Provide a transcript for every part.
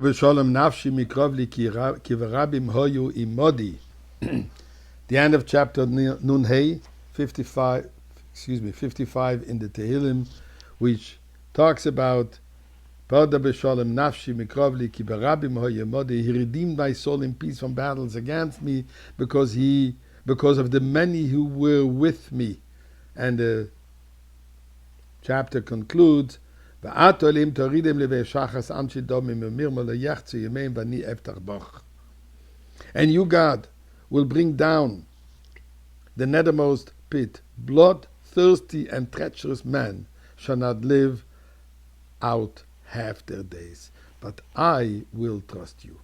V'sholem nafshi mikrovli ki v'rabim hoyu imodi. The end of chapter Nun Hey, 55 in the Tehillim, which talks about Pada b'sholem nafshi mikrovli ki v'rabim hoyu imodi. He redeemed my soul in peace from battles against me because of the many who were with me. And the chapter concludes, and you, God, will bring down the nethermost pit. Blood-thirsty and treacherous men shall not live out half their days, but I will trust you.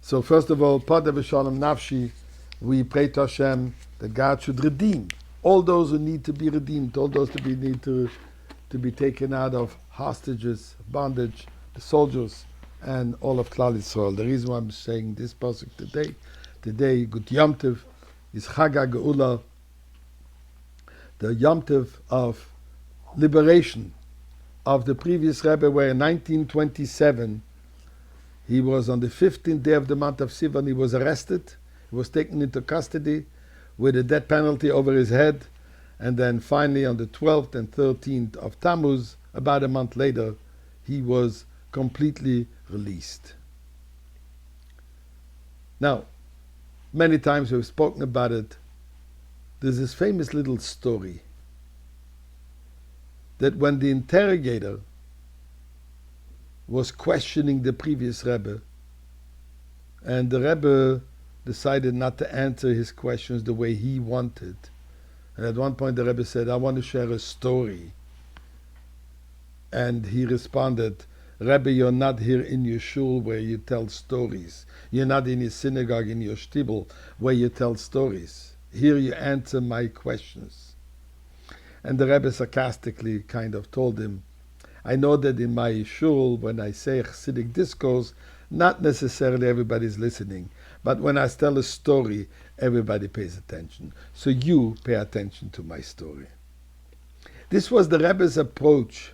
So first of all, Pada v'shalom nafshi, we pray to Hashem that God should redeem all those who need to be redeemed, all those need to be taken out of hostages, bondage, the soldiers, and all of Klal Yisrael. The reason why I'm saying this pasuk today, Good Yom Tov, is Chag Geulah, the Yom Tov of liberation of the previous Rebbe, where in 1927 he was on the 15th day of the month of Sivan. He was arrested, he was taken into custody with a death penalty over his head. And then finally on the 12th and 13th of Tammuz, about a month later, he was completely released. Now, many times we've spoken about it. There's this famous little story that when the interrogator was questioning the previous Rebbe, and the Rebbe decided not to answer his questions the way he wanted, and at one point the Rebbe said, I want to share a story. And he responded, Rebbe, you're not here in your shul where you tell stories. You're not in your synagogue, in your shtibel, where you tell stories. Here you answer my questions. And the Rebbe sarcastically kind of told him, I know that in my shul, when I say Chassidic discourse, not necessarily everybody's listening. But when I tell a story, everybody pays attention. So you pay attention to my story. This was the Rebbe's approach,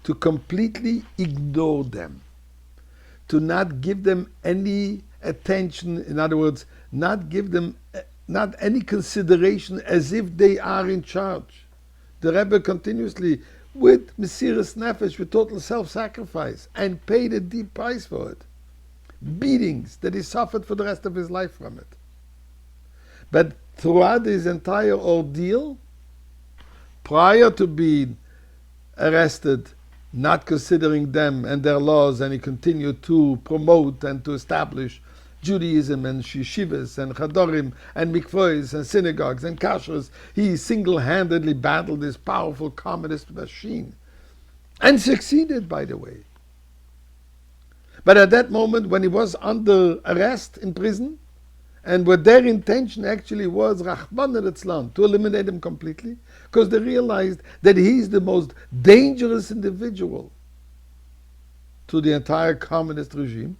to completely ignore them, to not give them any attention. In other words, not give them not any consideration as if they are in charge. The Rebbe continuously, with Mesiras Nefesh, with total self-sacrifice, and paid a deep price for it. Beatings that he suffered for the rest of his life from it. But throughout his entire ordeal, prior to being arrested, not considering them and their laws, and he continued to promote and to establish Judaism and yeshivas and chadorim and mikvahs and synagogues and kashrus, he single-handedly battled this powerful communist machine. And succeeded, by the way. But at that moment, when he was under arrest in prison, and what their intention actually was, Rahman al-Islam, to eliminate him completely, because they realized that he's the most dangerous individual to the entire communist regime,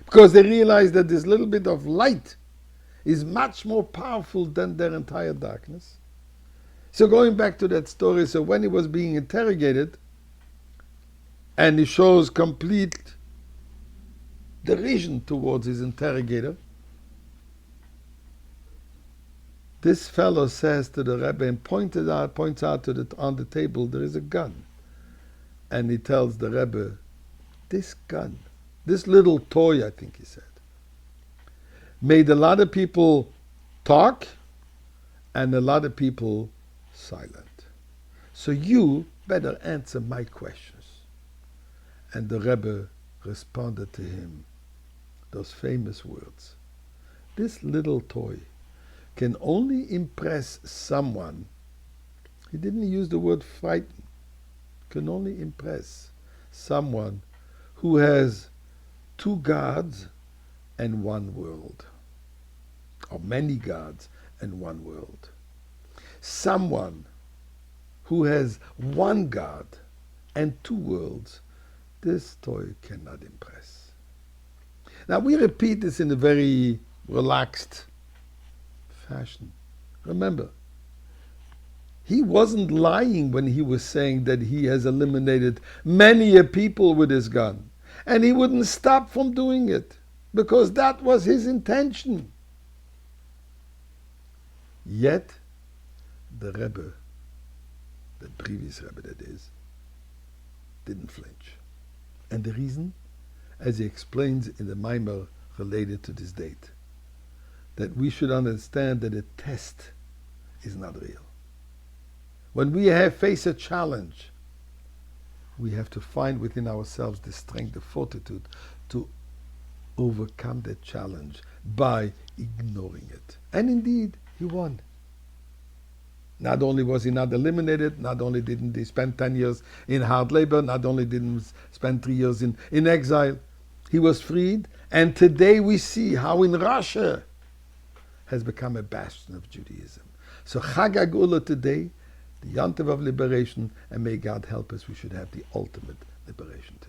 because they realized that this little bit of light is much more powerful than their entire darkness. So going back to that story, so when he was being interrogated, and he shows complete derision towards his interrogator, this fellow says to the Rebbe and points out to on the table there is a gun. And he tells the Rebbe, this gun, this little toy, I think he said, made a lot of people talk and a lot of people silent. So you better answer my questions. And the Rebbe responded to him those famous words. This little toy can only impress someone. He didn't use the word frighten. Can only impress someone who has two gods and one world. Or many gods and one world. Someone who has one God and two worlds, this toy cannot impress. Now we repeat this in a very relaxed fashion. Remember, He wasn't lying when he was saying that he has eliminated many a people with his gun. And he wouldn't stop from doing it, because that was his intention. Yet, the Rebbe, the previous Rebbe that is, didn't flinch. And the reason, as he explains in the Maimer related to this date, that we should understand that a test is not real. When we face a challenge, we have to find within ourselves the strength, the fortitude to overcome that challenge by ignoring it. And indeed, he won. Not only was he not eliminated, not only didn't he spend 10 years in hard labor, not only didn't he spend 3 years in exile, he was freed. And today we see how in Russia has become a bastion of Judaism. So Chag HaGeulah today, the Yontiv of liberation, and may God help us, we should have the ultimate liberation today.